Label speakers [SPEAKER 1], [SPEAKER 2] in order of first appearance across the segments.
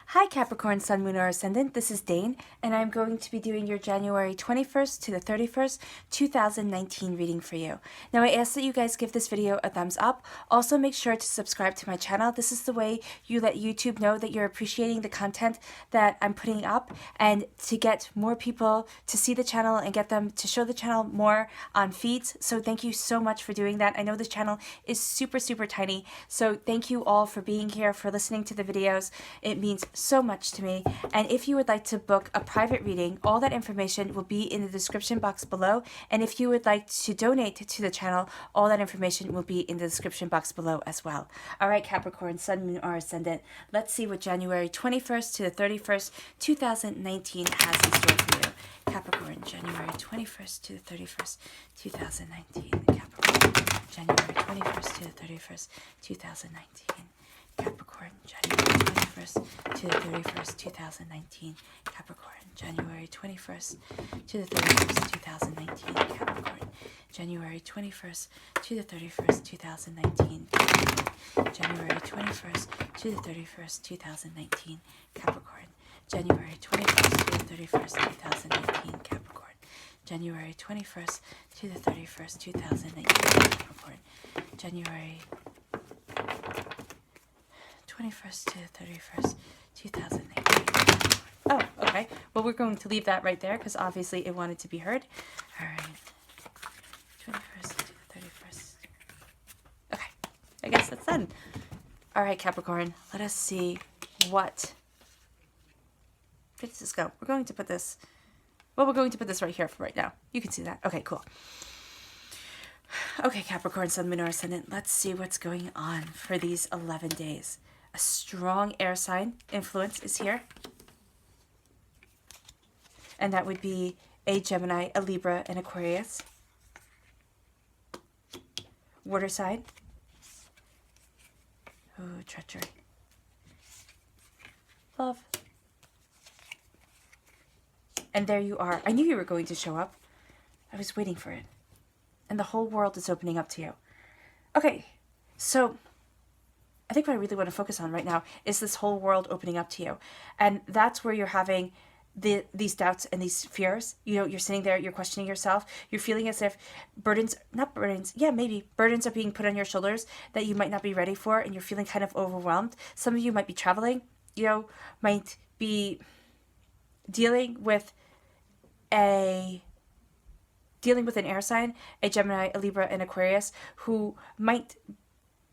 [SPEAKER 1] Hi Capricorn, Sun, Moon, or Ascendant. This is Dane, and I'm going to be doing your January 21st to the 31st, 2019 reading for you. Now, I ask that you guys give this video a thumbs up. Also, make sure to subscribe to my channel. This is the way you let YouTube know that you're appreciating the content that I'm putting up, and to get more people to see the channel and get them to show the channel more on feeds. So thank you so much for doing that. I know this channel is super tiny, so thank you all for being here, for listening to the videos. It means so much to me. And if you would like to book a private reading, all that information will be in the description box below. And if you would like to donate to the channel, all that information will be in the description box below as well. All right, Capricorn, Sun, Moon, or Ascendant, let's see what January 21st to the 31st, 2019 has in store for you. Capricorn, January 21st to the 31st, 2019. Capricorn, January 21st to the 31st, 2019. Capricorn, January 21st to the 31st, 2019. Capricorn, January 21st to the 31st, 2019. Capricorn, January 21st to the 31st, 2019. Capricorn, January 21st to the 31st, 2019. Capricorn, January 21st to the 31st, 2019. Capricorn, January 21st to the 31st, 2019. Capricorn, January 21st to the 31st, 2019. Oh, okay. Well, we're going to leave that right there because obviously it wanted to be heard. All right. 21st to the 31st. Okay. I guess that's done. All right, Capricorn. Let us see what... Where does this go? We're going to put this... Well, we're going to put this right here for right now. You can see that. Okay, cool. Okay, Capricorn, Sun, Moon, or Ascendant. Let's see what's going on for these 11 days. A strong air sign influence is here. And that would be a Gemini, a Libra, and Aquarius. Water sign. Ooh, treachery. Love. And there you are. I knew you were going to show up. I was waiting for it. And the whole world is opening up to you. Okay, so I think what I really want to focus on right now is this whole world opening up to you. And that's where you're having these doubts and these fears. You know, you're sitting there, you're questioning yourself. You're feeling as if burdens are being put on your shoulders that you might not be ready for, and you're feeling kind of overwhelmed. Some of you might be traveling, might be dealing with an air sign, a Gemini, a Libra, and Aquarius, who might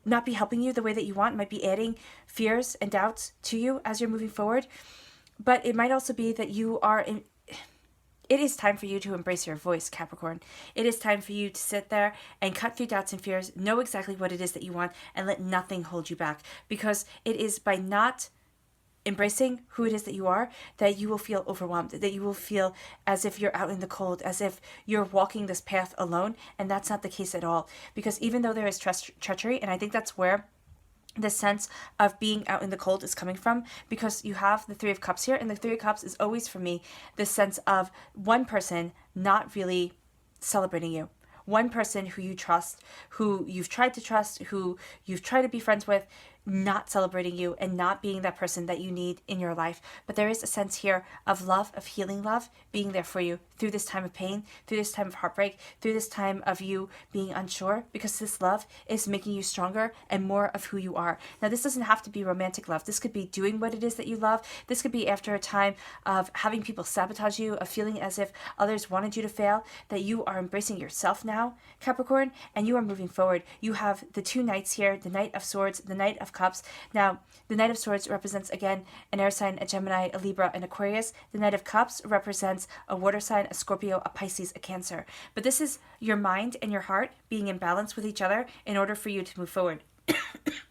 [SPEAKER 1] not be helping you the way that you want, might be adding fears and doubts to you as you're moving forward. But it might also be that it is time for you to embrace your voice, Capricorn. It is time for you to sit there and cut through doubts and fears, know exactly what it is that you want, and let nothing hold you back. Because it is by not embracing who it is that you are, that you will feel overwhelmed, that you will feel as if you're out in the cold, as if you're walking this path alone, and that's not the case at all. Because even though there is treachery, and I think that's where the sense of being out in the cold is coming from, because you have the Three of Cups here, and the Three of Cups is always, for me, this sense of one person not really celebrating you. One person who you trust, who you've tried to trust, who you've tried to be friends with, not celebrating you and not being that person that you need in your life. But there is a sense here of love, of healing love, being there for you through this time of pain, through this time of heartbreak, through this time of you being unsure, because this love is making you stronger and more of who you are. Now, this doesn't have to be romantic love. This could be doing what it is that you love. This could be after a time of having people sabotage you, of feeling as if others wanted you to fail, that you are embracing yourself now, Capricorn, and you are moving forward. You have the two knights here, the Knight of Swords, the Knight of Cups. Now, the Knight of Swords represents, again, an air sign, a Gemini, a Libra, and Aquarius. The Knight of Cups represents a water sign, a Scorpio, a Pisces, a Cancer. But this is your mind and your heart being in balance with each other in order for you to move forward.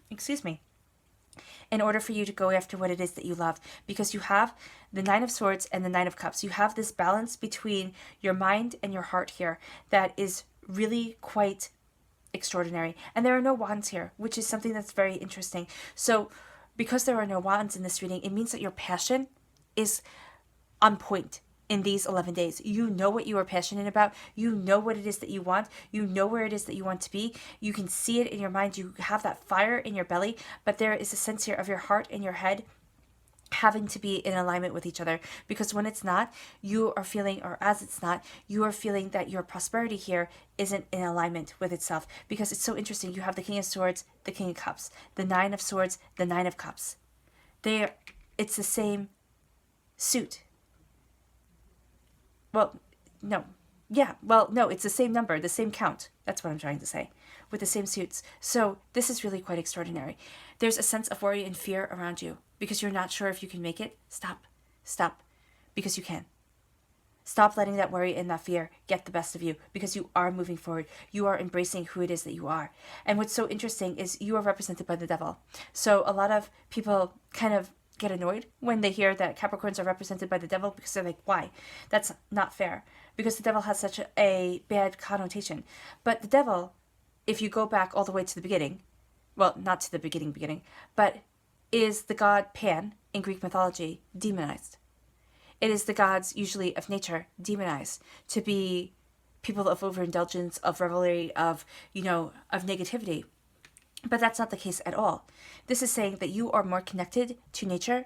[SPEAKER 1] Excuse me. In order for you to go after what it is that you love. Because you have the Nine of Swords and the Nine of Cups. You have this balance between your mind and your heart here that is really quite extraordinary. And there are no wands here, which is something that's very interesting. So because there are no wands in this reading, it means that your passion is on point. in these 11 days. You know what you are passionate about. You know what it is that you want. You know where it is that you want to be. You can see it in your mind. You have that fire in your belly, but there is a sense here of your heart and your head having to be in alignment with each other, because when it's not, you are feeling, or as it's not, you are feeling that your prosperity here isn't in alignment with itself. Because it's so interesting, you have the King of Swords, the King of Cups, the Nine of Swords, the Nine of Cups. It's the same suit. Well, no. Yeah, well, no, it's the same number, the same count. That's what I'm trying to say. With the same suits. So this is really quite extraordinary. There's a sense of worry and fear around you because you're not sure if you can make it. Stop. Stop. Because you can. Stop letting that worry and that fear get the best of you, because you are moving forward. You are embracing who it is that you are. And what's so interesting is you are represented by the devil. So a lot of people kind of get annoyed when they hear that Capricorns are represented by the devil, because they're like, why? That's not fair. Because the devil has such a bad connotation. But the devil, if you go back all the way to the beginning, well, not to the beginning, but is the god Pan in Greek mythology demonized. It is the gods, usually of nature, demonized to be people of overindulgence, of revelry, of negativity. But that's not the case at all. This is saying that you are more connected to nature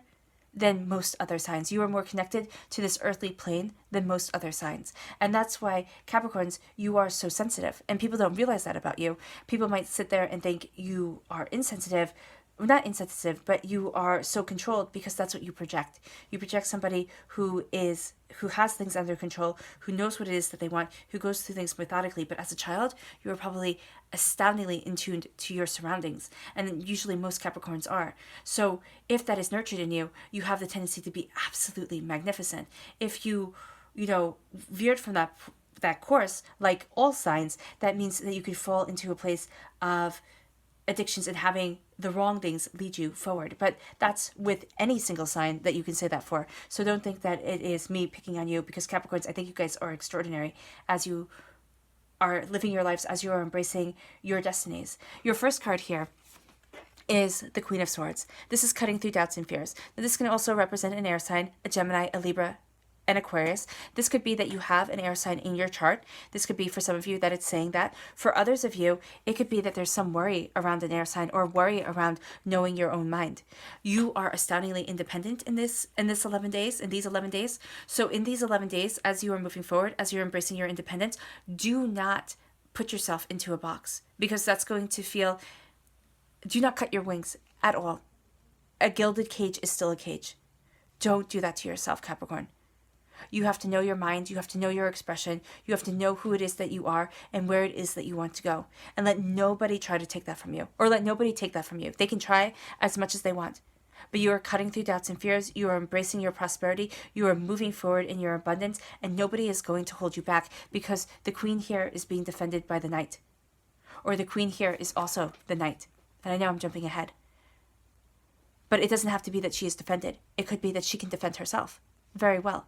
[SPEAKER 1] than most other signs. You are more connected to this earthly plane than most other signs. And that's why, Capricorns, you are so sensitive. And people don't realize that about you. People might sit there and think you are insensitive. Not insensitive, but you are so controlled because that's what you project. You project somebody who has things under control, who knows what it is that they want, who goes through things methodically. But as a child, you are probably astoundingly in tune to your surroundings. And usually most Capricorns are. So if that is nurtured in you, you have the tendency to be absolutely magnificent. If you veered from that course, like all signs, that means that you could fall into a place of addictions and having the wrong things lead you forward. But that's with any single sign that you can say that for. So don't think that it is me picking on you, because Capricorns, I think you guys are extraordinary as you are living your lives, as you are embracing your destinies. Your first card here is the Queen of Swords. This is cutting through doubts and fears. Now, this can also represent an air sign, a Gemini, a Libra, an Aquarius. This could be that you have an air sign in your chart. This could be for some of you that it's saying that. For others of you, it could be that there's some worry around an air sign, or worry around knowing your own mind. You are astoundingly independent in these 11 days. So in these 11 days, as you are moving forward, as you're embracing your independence, do not put yourself into a box, because that's going to do not cut your wings at all. A gilded cage is still a cage. Don't do that to yourself, Capricorn. You have to know your mind. You have to know your expression. You have to know who it is that you are and where it is that you want to go. And let nobody try to take that from you, or let nobody take that from you. They can try as much as they want. But you are cutting through doubts and fears. You are embracing your prosperity. You are moving forward in your abundance. And nobody is going to hold you back, because the Queen here is being defended by the Knight. Or the Queen here is also the Knight. And I know I'm jumping ahead. But it doesn't have to be that she is defended. It could be that she can defend herself very well.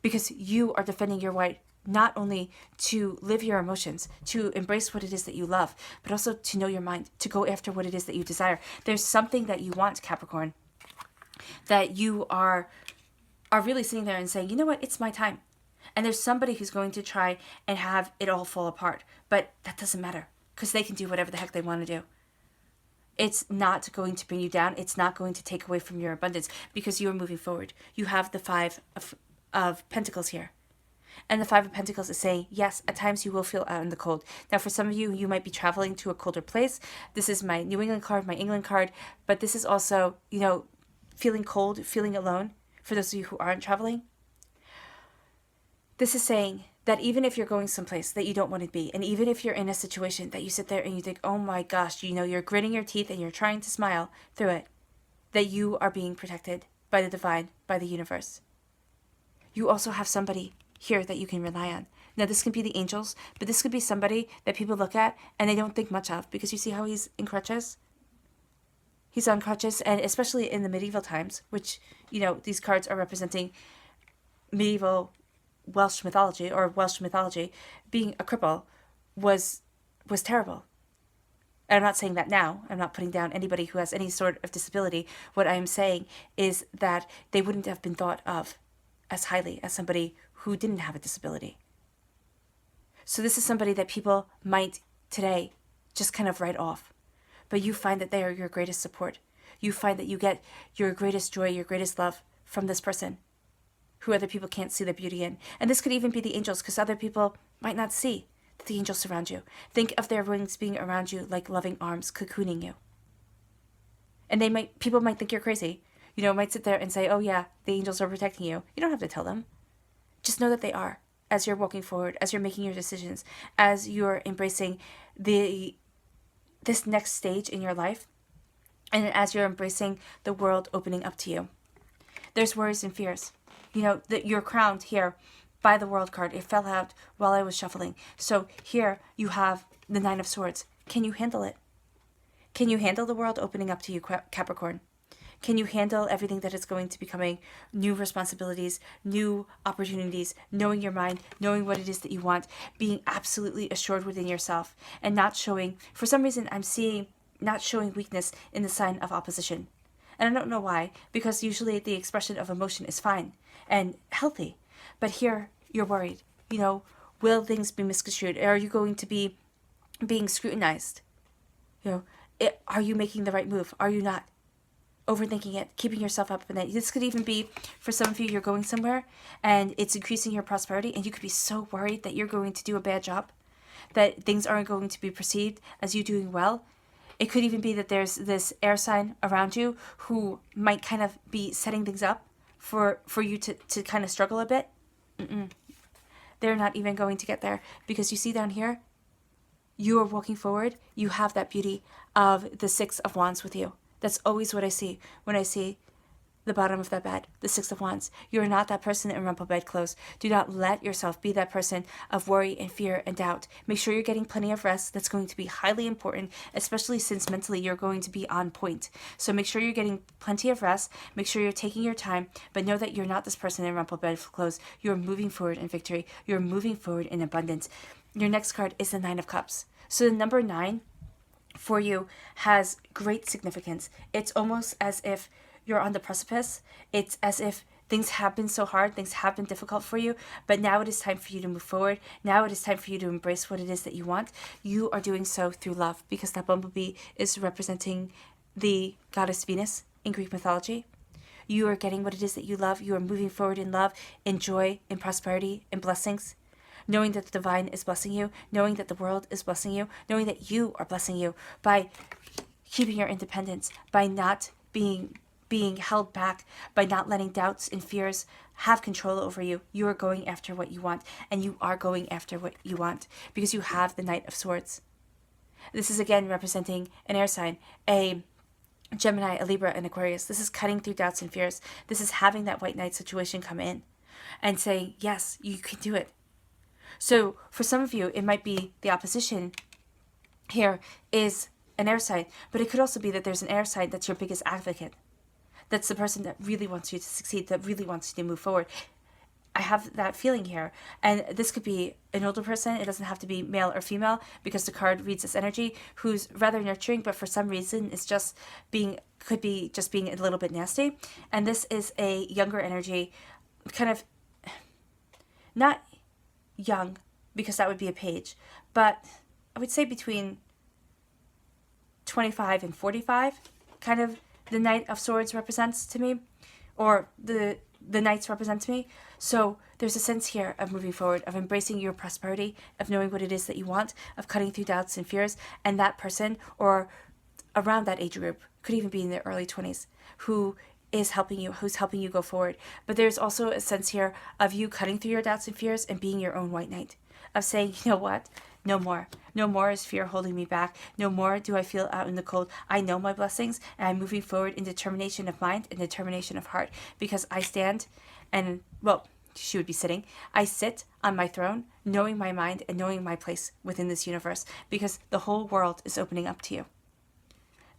[SPEAKER 1] Because you are defending your right not only to live your emotions, to embrace what it is that you love, but also to know your mind, to go after what it is that you desire. There's something that you want, Capricorn, that you are really sitting there and saying, you know what, it's my time. And there's somebody who's going to try and have it all fall apart. But that doesn't matter, because they can do whatever the heck they want to do. It's not going to bring you down. It's not going to take away from your abundance, because you are moving forward. You have the Five of Pentacles here. And the Five of Pentacles is saying, yes, at times you will feel out in the cold. Now, for some of you, you might be traveling to a colder place. This is my New England card, my England card. But this is also, feeling cold, feeling alone, for those of you who aren't traveling. This is saying that even if you're going someplace that you don't want to be, and even if you're in a situation that you sit there and you think, oh my gosh, you're gritting your teeth and you're trying to smile through it, that you are being protected by the divine, by the universe. You also have somebody here that you can rely on. Now, this can be the angels, but this could be somebody that people look at and they don't think much of, because you see how he's in crutches? He's on crutches, and especially in the medieval times, which, these cards are representing medieval Welsh mythology, being a cripple was terrible. And I'm not saying that now. I'm not putting down anybody who has any sort of disability. What I am saying is that they wouldn't have been thought of as highly as somebody who didn't have a disability. So this is somebody that people might today just kind of write off. but you find that they are your greatest support. You find that you get your greatest joy, your greatest love from this person who other people can't see the beauty in. And this could even be the angels, because other people might not see that the angels surround you. Think of their wings being around you like loving arms cocooning you. And people might think you're crazy. Might sit there and say, oh yeah, the angels are protecting you. You don't have to tell them. Just know that they are, as you're walking forward, as you're making your decisions, as you're embracing this next stage in your life, and as you're embracing the world opening up to you. There's worries and fears. That you're crowned here by the World card. It fell out while I was shuffling. So here you have the Nine of Swords. Can you handle it? Can you handle the world opening up to you, Capricorn? Can you handle everything that is going to be coming? New responsibilities, new opportunities, knowing your mind, knowing what it is that you want, being absolutely assured within yourself, and not showing, for some reason I'm seeing not showing weakness in the sign of opposition. And I don't know why, because usually the expression of emotion is fine and healthy. But here, you're worried. Will things be misconstrued? Are you going to be being scrutinized? Are you making the right move? Are you not? Overthinking it, keeping yourself up at night. This could even be, for some of you, you're going somewhere and it's increasing your prosperity, and you could be so worried that you're going to do a bad job, that things aren't going to be perceived as you doing well. It could even be that there's this air sign around you who might kind of be setting things up for you to kind of struggle a bit. They're not even going to get there, because you see down here, you are walking forward. You have that beauty of the Six of Wands with you. That's always what I see when I see the bottom of that bed, the Six of Wands. You're not that person in rumpled bedclothes. Do not let yourself be that person of worry and fear and doubt. Make sure you're getting plenty of rest. That's going to be highly important, especially since mentally you're going to be on point. So make sure you're getting plenty of rest. Make sure you're taking your time, but know that you're not this person in rumpled bedclothes. You're moving forward in victory. You're moving forward in abundance. Your next card is the Nine of Cups. So the number 9 for you has great significance. It's almost as if you're on the precipice. It's as if things have been so hard, things have been difficult for you, but now it is time for you to move forward. Now it is time for you to embrace what it is that you want. You are doing so through love, because that bumblebee is representing the goddess Venus in Greek mythology. You are getting what it is that you love. You are moving forward in love, in joy, in prosperity, in blessings. Knowing that the divine is blessing you, knowing that the world is blessing you, knowing that you are blessing you by keeping your independence, by not being held back, by not letting doubts and fears have control over you. You are going after what you want, and you are going after what you want because you have the Knight of Swords. This is again representing an air sign, a Gemini, a Libra, an Aquarius. This is cutting through doubts and fears. This is having that white knight situation come in and saying, yes, you can do it. So for some of you, it might be the opposition here is an air sign, but it could also be that there's an air sign that's your biggest advocate. That's the person that really wants you to succeed, that really wants you to move forward. I have that feeling here. And this could be an older person. It doesn't have to be male or female, because the card reads this energy, who's rather nurturing, but for some reason it's just could be just being a little bit nasty. And this is a younger energy, kind of not young, because that would be a page, but I would say between 25 and 45, kind of the Knight of Swords represents to me, or the Knights represent to me. So there's a sense here of moving forward, of embracing your prosperity, of knowing what it is that you want, of cutting through doubts and fears. And that person, or around that age group, could even be in their early 20s, who is helping you, who's helping you go forward. But there's also a sense here of you cutting through your doubts and fears and being your own white knight, of saying, you know what, no more. No more is fear holding me back. No more do I feel out in the cold. I know my blessings, and I'm moving forward in determination of mind and determination of heart, because I stand and, well, she would be sitting. I sit on my throne, knowing my mind and knowing my place within this universe, because the whole world is opening up to you.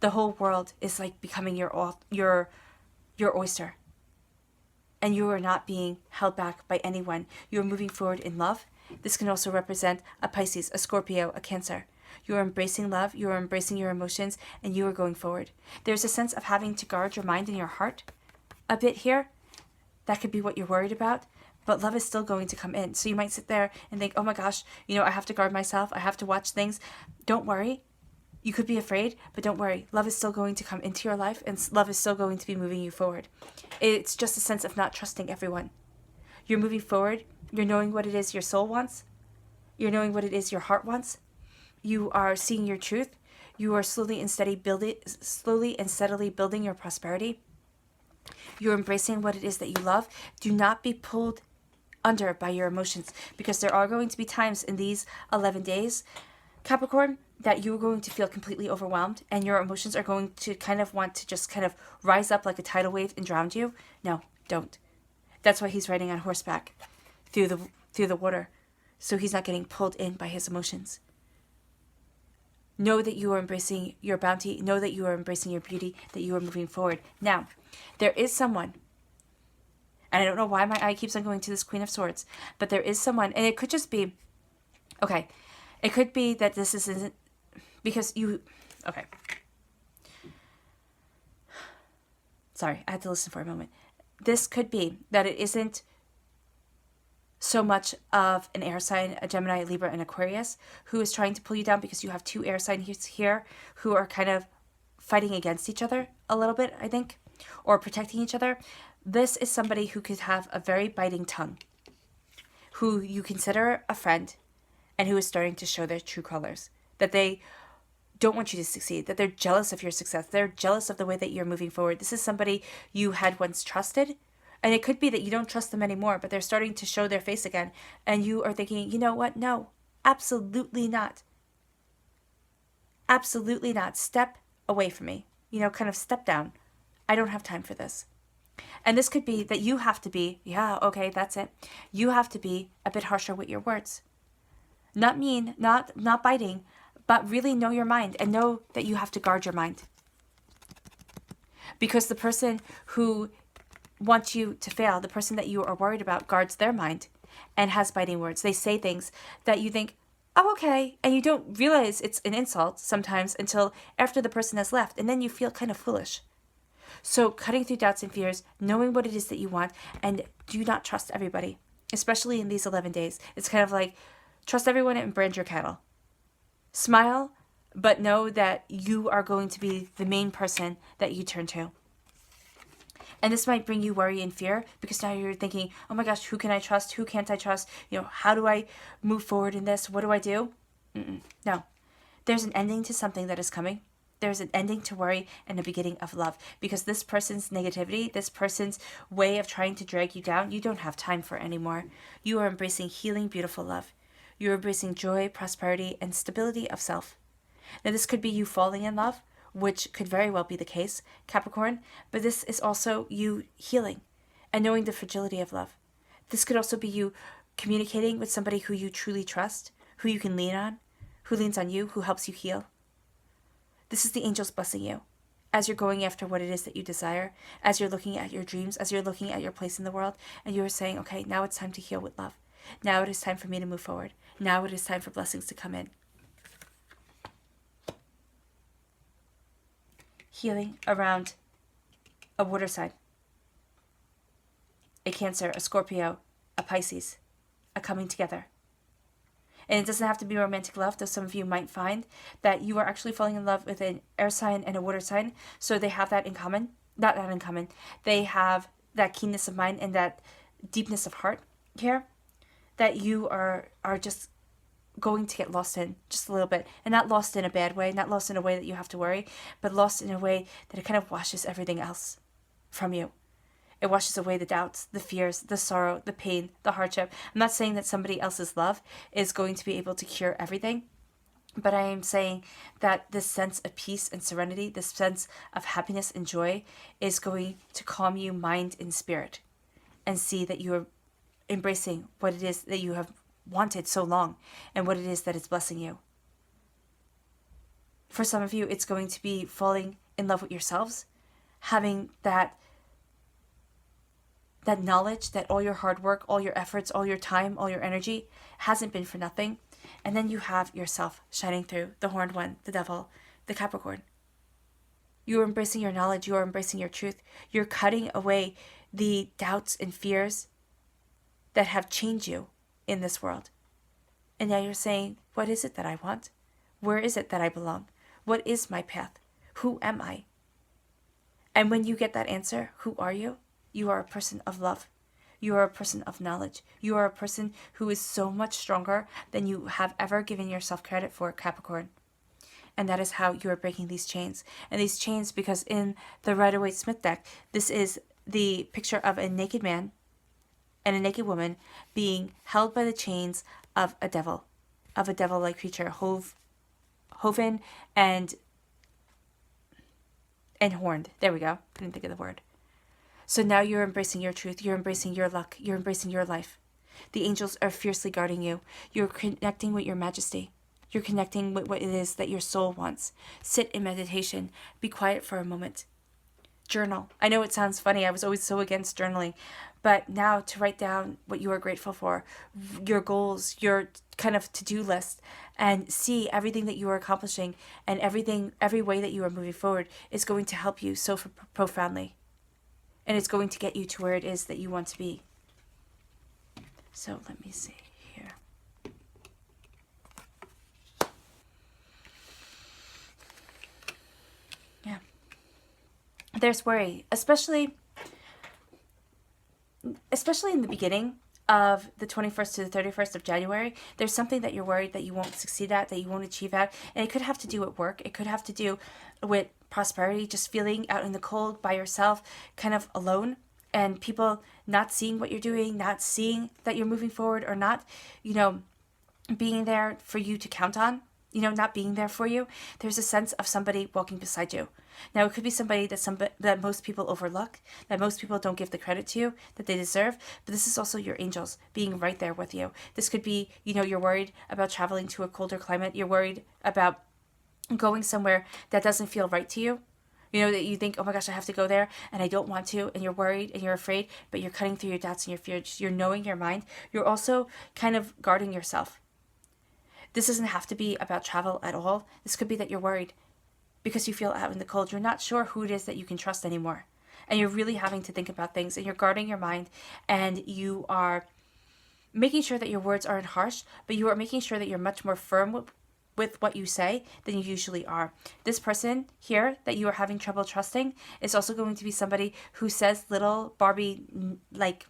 [SPEAKER 1] The whole world is like becoming your oyster. And you are not being held back by anyone. You are moving forward in love. This can also represent a Pisces, a Scorpio, a Cancer. You are embracing love, you are embracing your emotions, and you are going forward. There's a sense of having to guard your mind and your heart a bit here. That could be what you're worried about, but love is still going to come in. So you might sit there and think, oh my gosh, I have to guard myself, I have to watch things. Don't worry. You could be afraid, but don't worry. Love is still going to come into your life, and love is still going to be moving you forward. It's just a sense of not trusting everyone. You're moving forward. You're knowing what it is your soul wants. You're knowing what it is your heart wants. You are seeing your truth. You are slowly and steadily building your prosperity. You're embracing what it is that you love. Do not be pulled under by your emotions, because there are going to be times in these 11 days, Capricorn, that you're going to feel completely overwhelmed, and your emotions are going to kind of want to just kind of rise up like a tidal wave and drown you. No, don't. That's why he's riding on horseback through the water, so he's not getting pulled in by his emotions. Know that you are embracing your bounty. Know that you are embracing your beauty, that you are moving forward. Now, there is someone, and I don't know why my eye keeps on going to this Queen of Swords, but there is someone, and it could just be, okay, it could be that this isn't, because you, okay. Sorry, I had to listen for a moment. This could be that it isn't so much of an air sign, a Gemini, Libra, and Aquarius, who is trying to pull you down, because you have two air signs here who are kind of fighting against each other a little bit, I think, or protecting each other. This is somebody who could have a very biting tongue, who you consider a friend, and who is starting to show their true colors, that they don't want you to succeed, that they're jealous of your success, they're jealous of the way that you're moving forward. This is somebody you had once trusted, and it could be that you don't trust them anymore, but they're starting to show their face again. And you are thinking, you know what? No, absolutely not. Absolutely not. Step away from me. Kind of step down. I don't have time for this. And this could be that you have to be, yeah, okay, that's it. You have to be a bit harsher with your words. Not mean, not biting, but really know your mind and know that you have to guard your mind. Because the person who wants you to fail, the person that you are worried about, guards their mind and has biting words. They say things that you think, oh, okay, and you don't realize it's an insult sometimes until after the person has left, and then you feel kind of foolish. So cutting through doubts and fears, knowing what it is that you want, and do not trust everybody, especially in these 11 days. It's kind of like, trust everyone and brand your cattle. Smile, but know that you are going to be the main person that you turn to. And this might bring you worry and fear, because now you're thinking, oh my gosh, who can I trust? Who can't I trust? How do I move forward in this? What do I do? No. There's an ending to something that is coming. There's an ending to worry and a beginning of love, because this person's negativity, this person's way of trying to drag you down, you don't have time for anymore. You are embracing healing, beautiful love. You're embracing joy, prosperity, and stability of self. Now, this could be you falling in love, which could very well be the case, Capricorn, but this is also you healing and knowing the fragility of love. This could also be you communicating with somebody who you truly trust, who you can lean on, who leans on you, who helps you heal. This is the angels blessing you as you're going after what it is that you desire, as you're looking at your dreams, as you're looking at your place in the world, and you're saying, okay, now it's time to heal with love. Now it is time for me to move forward. Now it is time for blessings to come in. Healing around a water sign, a Cancer, a Scorpio, a Pisces, a coming together. And it doesn't have to be romantic love, though some of you might find that you are actually falling in love with an air sign and a water sign, so they have that in common. Not that in common. They have that keenness of mind and that deepness of heart here that you are just going to get lost in just a little bit. And not lost in a bad way, not lost in a way that you have to worry, but lost in a way that it kind of washes everything else from you. It washes away the doubts, the fears, the sorrow, the pain, the hardship. I'm not saying that somebody else's love is going to be able to cure everything, but I am saying that this sense of peace and serenity, this sense of happiness and joy is going to calm you mind and spirit, and see that you are embracing what it is that you have wanted so long and what it is that is blessing you. For some of you, it's going to be falling in love with yourselves, having that knowledge that all your hard work, all your efforts, all your time, all your energy hasn't been for nothing. And then you have yourself shining through, the horned one, the devil, the Capricorn. You are embracing your knowledge. You are embracing your truth. You're cutting away the doubts and fears that have chained you in this world. And now you're saying, what is it that I want? Where is it that I belong? What is my path? Who am I? And when you get that answer, who are you? You are a person of love. You are a person of knowledge. You are a person who is so much stronger than you have ever given yourself credit for, Capricorn. And that is how you are breaking these chains. And these chains, because in the Rider-Waite-Smith deck, this is the picture of a naked man and a naked woman being held by the chains of a devil-like creature, hoven and horned. There we go. Couldn't think of the word. So now you're embracing your truth. You're embracing your luck. You're embracing your life. The angels are fiercely guarding you. You're connecting with your majesty. You're connecting with what it is that your soul wants. Sit in meditation. Be quiet for a moment. Journal. I know it sounds funny. I was always so against journaling. But now to write down what you are grateful for, your goals, your kind of to-do list, and see everything that you are accomplishing and every way that you are moving forward is going to help you so profoundly. And it's going to get you to where it is that you want to be. So let me see here. Yeah. There's worry, especially in the beginning of the 21st to the 31st of January. There's something that you're worried that you won't succeed at, that you won't achieve at. And it could have to do with work. It could have to do with prosperity, just feeling out in the cold by yourself, kind of alone, and people not seeing what you're doing, not seeing that you're moving forward, or not, being there for you to count on, not being there for you. There's a sense of somebody walking beside you. Now, it could be somebody that most people overlook, that most people don't give the credit to that they deserve, but this is also your angels being right there with you. This could be, you're worried about traveling to a colder climate. You're worried about going somewhere that doesn't feel right to you. That you think, oh my gosh, I have to go there and I don't want to, and you're worried and you're afraid, but you're cutting through your doubts and your fears. You're knowing your mind. You're also kind of guarding yourself. This doesn't have to be about travel at all. This could be that you're worried because you feel out in the cold. You're not sure who it is that you can trust anymore. And you're really having to think about things, and you're guarding your mind, and you are making sure that your words aren't harsh, but you are making sure that you're much more firm with what you say than you usually are. This person here that you are having trouble trusting is also going to be somebody who says little Barbie, like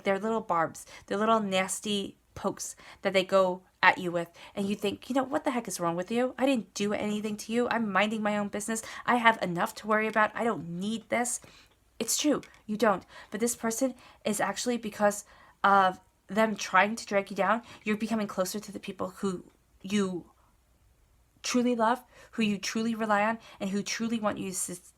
[SPEAKER 1] their little barbs, their little nasty pokes that they go at you with, and you think, what the heck is wrong with you? I didn't do anything to you. I'm minding my own business. I have enough to worry about. I don't need this. It's true, you don't. But this person is actually, because of them trying to drag you down, you're becoming closer to the people who you truly love, who you truly rely on, and who truly want you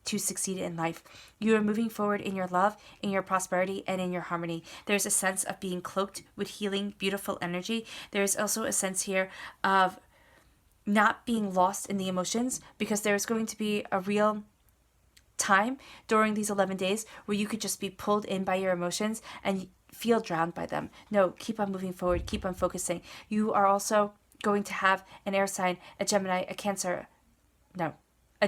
[SPEAKER 1] to succeed in life. You are moving forward in your love, in your prosperity, and in your harmony. There's a sense of being cloaked with healing, beautiful energy. There's also a sense here of not being lost in the emotions, because there's going to be a real time during these 11 days where you could just be pulled in by your emotions and feel drowned by them. No, keep on moving forward, keep on focusing. You are also going to have an air sign, a Gemini, a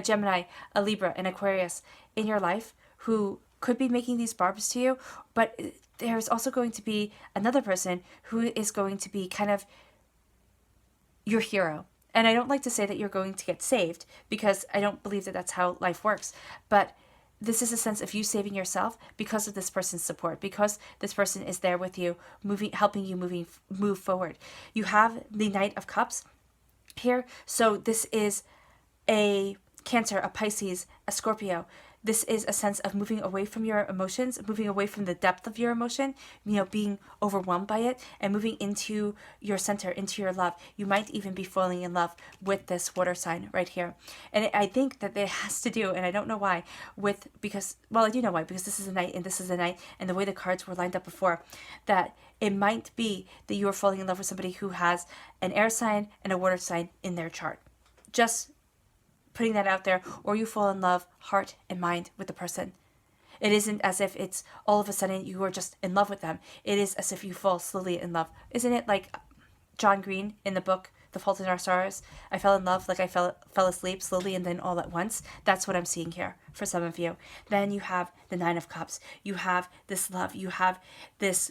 [SPEAKER 1] Gemini, a Libra, an Aquarius in your life who could be making these barbs to you, but there's also going to be another person who is going to be kind of your hero. And I don't like to say that you're going to get saved, because I don't believe that that's how life works, but this is a sense of you saving yourself because of this person's support, because this person is there with you, helping you move forward. You have the Knight of Cups here. So this is a Cancer, a Pisces, a Scorpio. This is a sense of moving away from your emotions, moving away from the depth of your emotion, being overwhelmed by it, and moving into your center, into your love. You might even be falling in love with this water sign right here. And I think that it has to do, and I don't know why, I do know why, because this is a Knight and this is a Knight, and the way the cards were lined up before, that it might be that you are falling in love with somebody who has an air sign and a water sign in their chart. Just putting that out there, or you fall in love, heart and mind, with the person. It isn't as if it's all of a sudden you are just in love with them. It is as if you fall slowly in love. Isn't it like John Green in the book, The Fault in Our Stars? I fell in love like I fell asleep slowly and then all at once. That's what I'm seeing here for some of you. Then you have the Nine of Cups. You have this love. You have this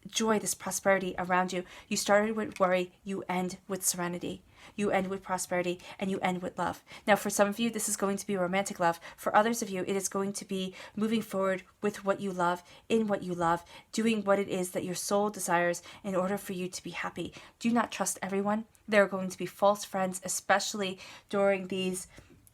[SPEAKER 1] joy, this prosperity around you. You started with worry, you end with serenity. You end with prosperity, and you end with love. Now, for some of you, this is going to be romantic love. For others of you, it is going to be moving forward with what you love, in what you love, doing what it is that your soul desires in order for you to be happy. Do not trust everyone. There are going to be false friends, especially during these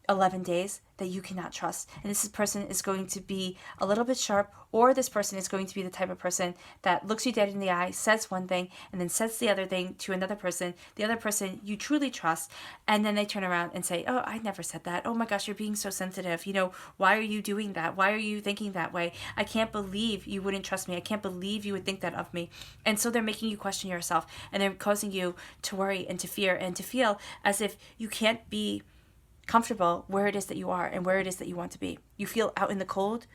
[SPEAKER 1] 11 days, that you cannot trust. And this person is going to be a little bit sharp, or this person is going to be the type of person that looks you dead in the eye, says one thing, and then says the other thing to another person, the other person you truly trust, and then they turn around and say, oh, I never said that. Oh my gosh, you're being so sensitive. Why are you doing that? Why are you thinking that way? I can't believe you wouldn't trust me. I can't believe you would think that of me. And so they're making you question yourself, and they're causing you to worry and to fear and to feel as if you can't be comfortable where it is that you are and where it is that you want to be. You feel out in the cold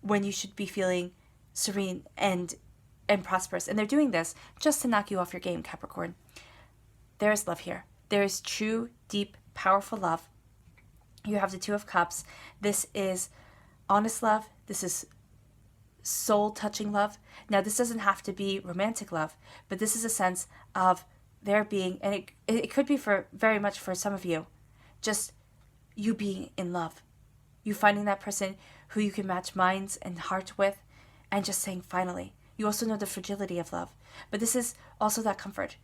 [SPEAKER 1] when you should be feeling serene and prosperous. And they're doing this just to knock you off your game, Capricorn. There is love here. There is true, deep, powerful love. You have the Two of Cups. This is honest love. This is soul-touching love. Now, this doesn't have to be romantic love, but this is a sense of there being, and it could be for very much for some of you, just you being in love, you finding that person who you can match minds and hearts with, and just saying finally. You also know the fragility of love, but this is also that comfort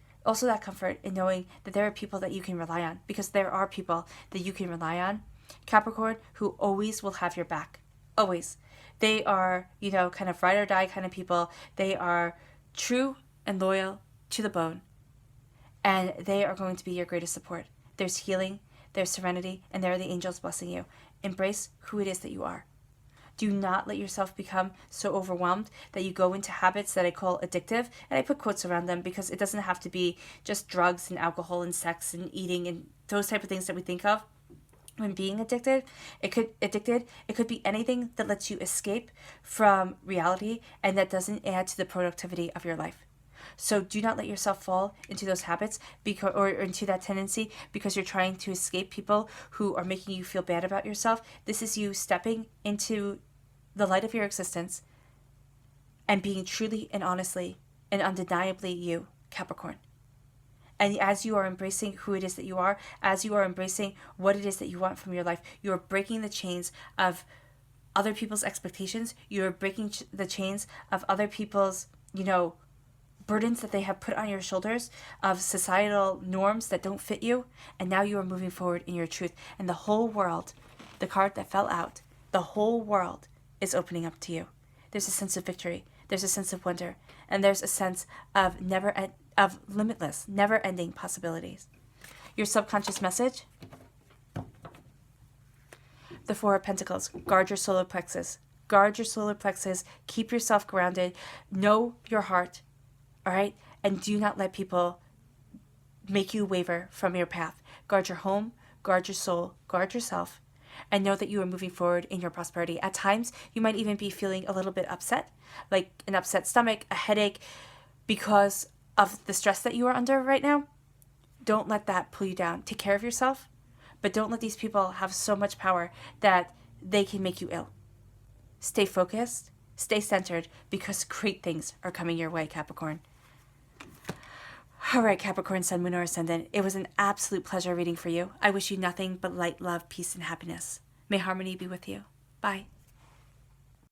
[SPEAKER 1] in knowing that there are people that you can rely on, because there are people that you can rely on, Capricorn, who always will have your back. Always. They are, kind of ride or die kind of people. They are true and loyal to the bone, and they are going to be your greatest support. There's healing, there's serenity, and there are the angels blessing you. Embrace who it is that you are. Do not let yourself become so overwhelmed that you go into habits that I call addictive. And I put quotes around them because it doesn't have to be just drugs and alcohol and sex and eating and those type of things that we think of when being addicted. It could be anything that lets you escape from reality and that doesn't add to the productivity of your life. So do not let yourself fall into those habits or into that tendency because you're trying to escape people who are making you feel bad about yourself. This is you stepping into the light of your existence and being truly and honestly and undeniably you, Capricorn. And as you are embracing who it is that you are, as you are embracing what it is that you want from your life, you are breaking the chains of other people's expectations. You are breaking the chains of other people's, burdens that they have put on your shoulders, of societal norms that don't fit you, and now you are moving forward in your truth. And the whole world, the card that fell out, the whole world is opening up to you. There's a sense of victory, there's a sense of wonder, and there's a sense of limitless, never-ending possibilities. Your subconscious message, the Four of Pentacles. Guard your solar plexus. Guard your solar plexus. Keep yourself grounded. Know your heart. All right? And do not let people make you waver from your path. Guard your home, guard your soul, guard yourself, and know that you are moving forward in your prosperity. At times, you might even be feeling a little bit upset, like an upset stomach, a headache, because of the stress that you are under right now. Don't let that pull you down. Take care of yourself, but don't let these people have so much power that they can make you ill. Stay focused, stay centered, because great things are coming your way, Capricorn. All right, Capricorn, Sun, Moon, or Ascendant, it was an absolute pleasure reading for you. I wish you nothing but light, love, peace, and happiness. May harmony be with you. Bye.